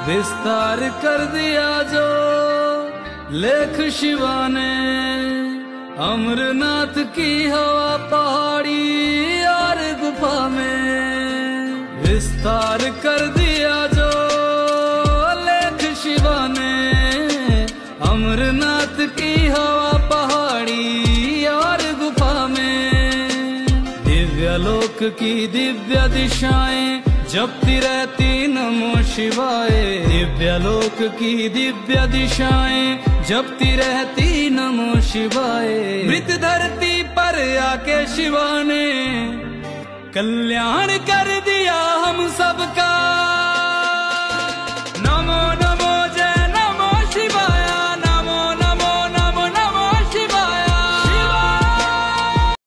विस्तार कर दिया जो लेख शिवा ने, अमरनाथ की हवा पहाड़ी और गुफा में। विस्तार कर दिया जो लेख शिवा ने, अमरनाथ की हवा पहाड़ी और गुफा में। दिव्यलोक की दिव्य दिशाएं जपती रहती नमो शिवाय। दिव्यलोक की दिव्य दिशाएं जपती रहती नमो शिवाय। मृत धरती पर आके शिवा ने कल्याण कर दिया हम सब